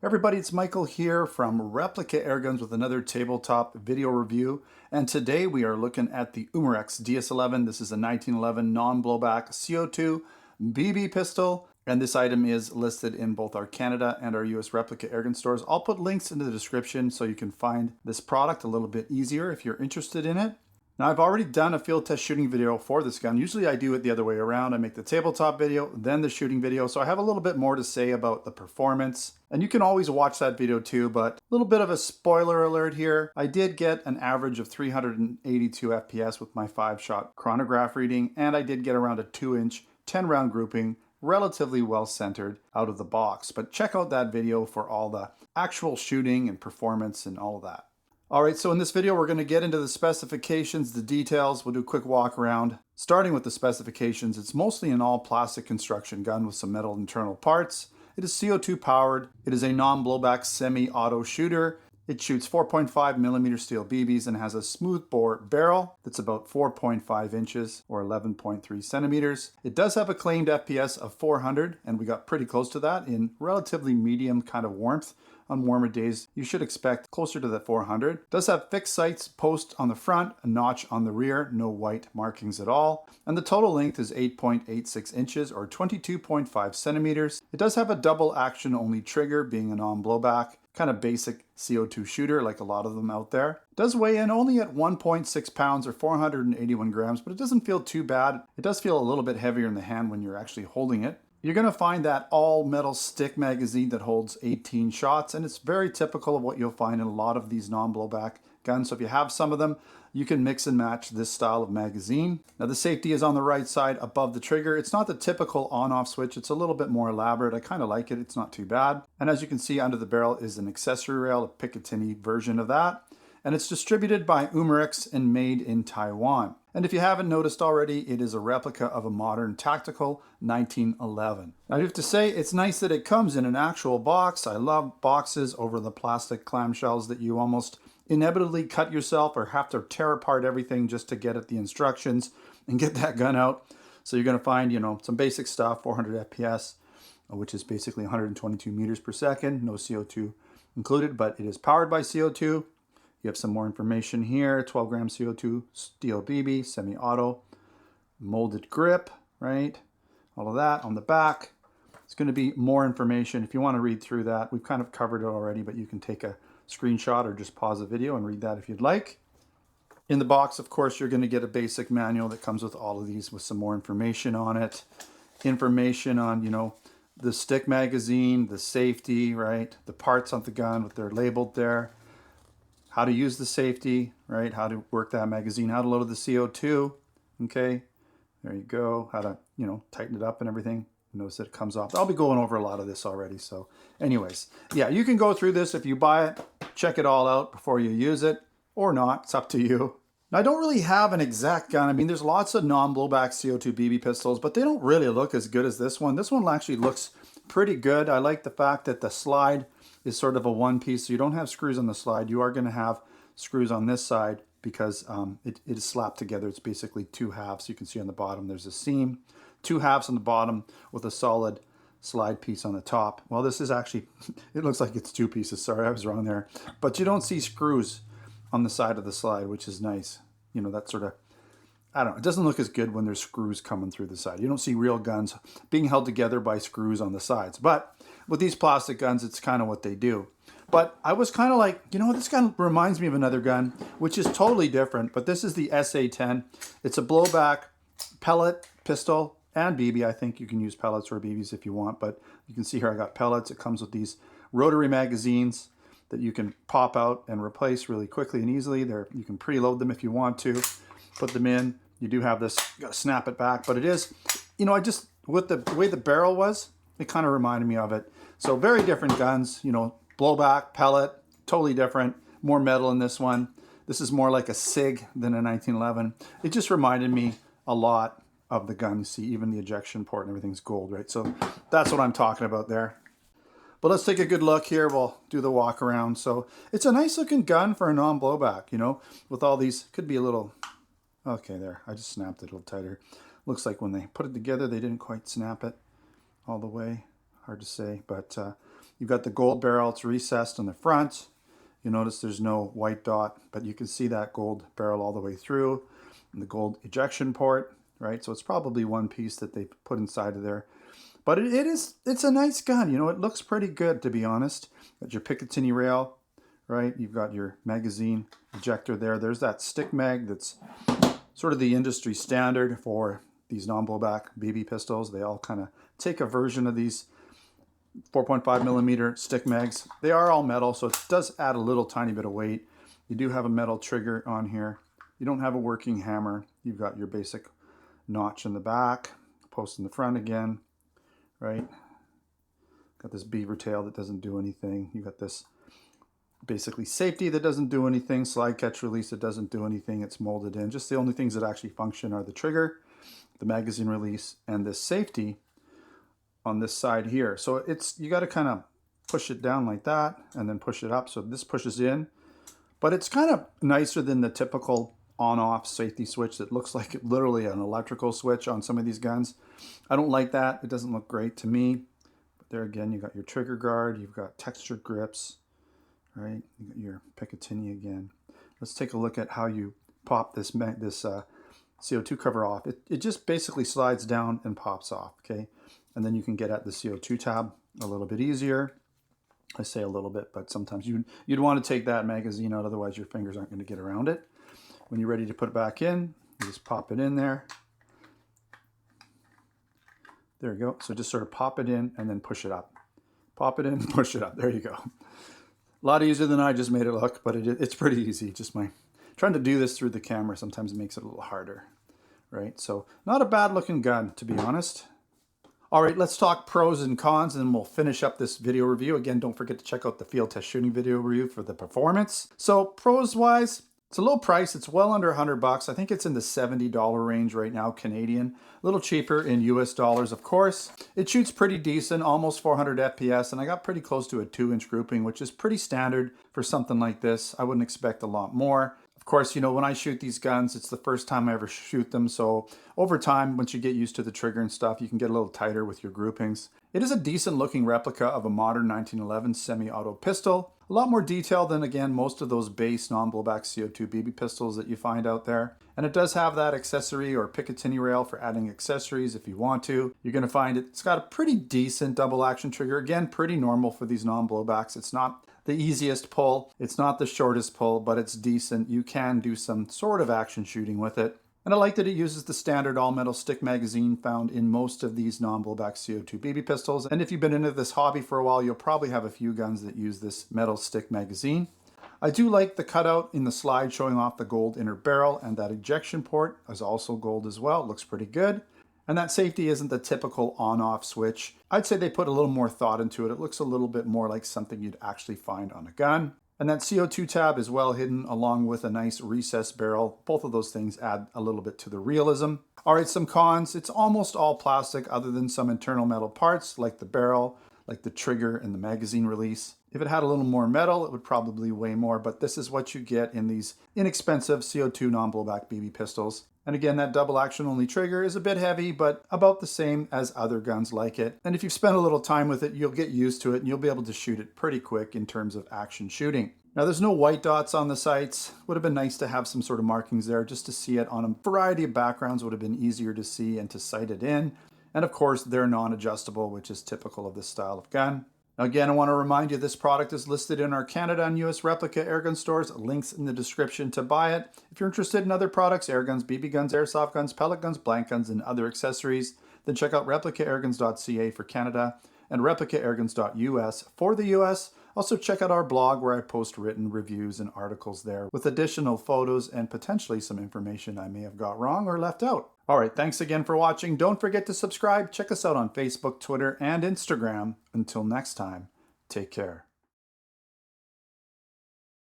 Everybody, it's Michael here from Replica Airguns with another tabletop video review. And today we are looking at the Umarex DS11. This is a 1911 non-blowback CO2 BB pistol. And this item is listed in both our Canada and our US Replica Airgun stores. I'll put links into the description so you can find this product a little bit easier if you're interested in it. Now, I've already done a field test shooting video for this gun. Usually I do it the other way around. I make the tabletop video, then the shooting video. So I have a little bit more to say about the performance. And you can always watch that video too, but a little bit of a spoiler alert here. I did get an average of 382 FPS with my 5-shot chronograph reading, and I did get around a 2-inch 10-round grouping, relatively well centered out of the box. But check out that video for all the actual shooting and performance and all of that. All right, so in this video, we're going to get into the specifications, the details. We'll do a quick walk around. Starting with the specifications, it's mostly an all plastic construction gun with some metal internal parts. It is CO2 powered. It is a non-blowback semi-auto shooter. It shoots 4.5mm steel BBs and has a smooth bore barrel that's about 4.5 inches or 11.3 centimeters. It does have a claimed FPS of 400, and we got pretty close to that in relatively medium kind of warmth. On warmer days, you should expect closer to the 400. It does have fixed sights, post on the front, a notch on the rear, no white markings at all. And the total length is 8.86 inches or 22.5 centimeters. It does have a double action only trigger, being a non-blowback, kind of basic CO2 shooter like a lot of them out there. It does weigh in only at 1.6 pounds or 481 grams, but it doesn't feel too bad. It does feel a little bit heavier in the hand when you're actually holding it. You're going to find that all metal stick magazine that holds 18 shots, and it's very typical of what you'll find in a lot of these non-blowback guns. So if you have some of them, you can mix and match this style of magazine. Now the safety is on the right side above the trigger. It's not the typical on-off switch. It's a little bit more elaborate. I kind of like it. It's not too bad. And as you can see, under the barrel is an accessory rail, a Picatinny version of that. And it's distributed by Umarex and made in Taiwan. And if you haven't noticed already, it is a replica of a modern tactical 1911. Now I have to say, it's nice that it comes in an actual box. I love boxes over the plastic clamshells that you almost inevitably cut yourself or have to tear apart everything just to get at the instructions and get that gun out. So you're going to find, some basic stuff, 400 FPS, which is basically 122 meters per second, no CO2 included, but it is powered by CO2. You have some more information here, 12 gram CO2 steel BB, semi-auto, molded grip, right? All of that on the back. It's going to be more information. If you want to read through that, we've kind of covered it already, but you can take a screenshot or just pause the video and read that if you'd like. In the box, of course, you're going to get a basic manual that comes with all of these with some more information on it. Information on, the stick magazine, the safety, right? The parts on the gun, what they're labeled there. How to use the safety, right? How to work that magazine, how to load the CO2, okay? There you go. How to, tighten it up and everything. Notice that it comes off. I'll be going over a lot of this already. So anyways, yeah, you can go through this if you buy it, check it all out before you use it or not. It's up to you. Now, I don't really have an exact gun. I mean, there's lots of non-blowback CO2 BB pistols, but they don't really look as good as this one. This one actually looks pretty good. I like the fact that the slide is sort of a one piece, so you don't have screws on the slide. You are going to have screws on this side because it is slapped together. It's basically two halves. You can see on the bottom there's a seam, two halves on the bottom with a solid slide piece on the top. Well, this is actually, it looks like it's two pieces. Sorry, I was wrong there. But you don't see screws on the side of the slide, which is nice. That sort of, I don't know, it doesn't look as good when there's screws coming through the side. You don't see real guns being held together by screws on the sides. But with these plastic guns, it's kind of what they do. But I was kind of like, this gun reminds me of another gun, which is totally different. But this is the SA-10. It's a blowback pellet pistol and BB. I think you can use pellets or BBs if you want. But you can see here I got pellets. It comes with these rotary magazines that you can pop out and replace really quickly and easily. You can preload them if you want to. Put them in. You do have this, you gotta snap it back. But it is, with the way the barrel was, it kind of reminded me of it. So very different guns, blowback, pellet, totally different. More metal in this one. This is more like a SIG than a 1911. It just reminded me a lot of the gun. You see, even the ejection port and everything's gold, right? So that's what I'm talking about there. But let's take a good look here. We'll do the walk around. So it's a nice looking gun for a non-blowback, with all these, could be a little, okay, there. I just snapped it a little tighter. Looks like when they put it together, they didn't quite snap it all the way. Hard to say, but You've got the gold barrel, it's recessed on the front. You notice there's no white dot, but you can see that gold barrel all the way through, and the gold ejection port, right? So it's probably one piece that they put inside of there. But it's a nice gun, you know, it looks pretty good, to be honest. Got your Picatinny rail, right? You've got your magazine ejector there. There's that stick mag that's sort of the industry standard for these non-blowback BB pistols. They all kind of take a version of these 4.5 millimeter stick mags. They are all metal, so it does add a little tiny bit of weight. You do have a metal trigger on here. You don't have a working hammer. You've got your basic notch in the back, post in the front again, right? Got this beaver tail that doesn't do anything. You got this basically safety that doesn't do anything, slide catch release that doesn't do anything. It's molded in. Just the only things that actually function are the trigger, the magazine release, and this safety on this side here. So it's, you got to kind of push it down like that and then push it up. So this pushes in, but it's kind of nicer than the typical on-off safety switch that looks like literally an electrical switch on some of these guns. I don't like that. It doesn't look great to me. But there again, you got your trigger guard, you've got textured grips, right? You got your Picatinny again. Let's take a look at how you pop this CO2 cover off. It just basically slides down and pops off, okay? And then you can get at the CO2 tab a little bit easier. I say a little bit, but sometimes you'd want to take that magazine out, otherwise your fingers aren't going to get around it. When you're ready to put it back in, you just pop it in there. There you go. So just sort of pop it in and then push it up. Pop it in, push it up. There you go. A lot easier than I just made it look, but it's pretty easy. Just trying to do this through the camera sometimes makes it a little harder, right? So not a bad looking gun, to be honest. All right, let's talk pros and cons, and then we'll finish up this video review. Again, don't forget to check out the field test shooting video review for the performance. So pros wise, it's a low price. It's well under $100. I think it's in the $70 range right now, Canadian. A little cheaper in US dollars, of course. It shoots pretty decent, almost 400 FPS, and I got pretty close to a 2-inch grouping, which is pretty standard for something like this. I wouldn't expect a lot more. Of course, you know, when I shoot these guns, it's the first time I ever shoot them, so over time, once you get used to the trigger and stuff, you can get a little tighter with your groupings. It is a decent looking replica of a modern 1911 semi-auto pistol. A lot more detail than, again, most of those base non-blowback CO2 BB pistols that you find out there. And it does have that accessory or Picatinny rail for adding accessories if you want to. You're going to find it's got a pretty decent double action trigger. Again, pretty normal for these non-blowbacks. It's not the easiest pull. It's not the shortest pull, but it's decent. You can do some sort of action shooting with it. And I like that it uses the standard all-metal stick magazine found in most of these non-blowback CO2 BB pistols. And if you've been into this hobby for a while, you'll probably have a few guns that use this metal stick magazine. I do like the cutout in the slide showing off the gold inner barrel, and that ejection port is also gold as well. It looks pretty good. And that safety isn't the typical on-off switch. I'd say they put a little more thought into it. It looks a little bit more like something you'd actually find on a gun. And that CO2 tab is well hidden along with a nice recessed barrel. Both of those things add a little bit to the realism. All right, some cons. It's almost all plastic other than some internal metal parts like the barrel, like the trigger and the magazine release. If it had a little more metal, it would probably weigh more, but this is what you get in these inexpensive CO2 non-blowback BB pistols. And again, that double action only trigger is a bit heavy, but about the same as other guns like it. And if you've spent a little time with it, you'll get used to it and you'll be able to shoot it pretty quick in terms of action shooting. Now there's no white dots on the sights. Would have been nice to have some sort of markings there just to see it on a variety of backgrounds. Would have been easier to see and to sight it in. And of course, they're non-adjustable, which is typical of this style of gun. Now again, I want to remind you this product is listed in our Canada and US Replica Airgun stores. Links in the description to buy it. If you're interested in other products, air guns, BB guns, airsoft guns, pellet guns, blank guns, and other accessories, then check out replicaairguns.ca for Canada and replicaairguns.us for the US. Also check out our blog where I post written reviews and articles there with additional photos and potentially some information I may have got wrong or left out. All right, thanks again for watching. Don't forget to subscribe. Check us out on Facebook, Twitter, and Instagram. Until next time, take care.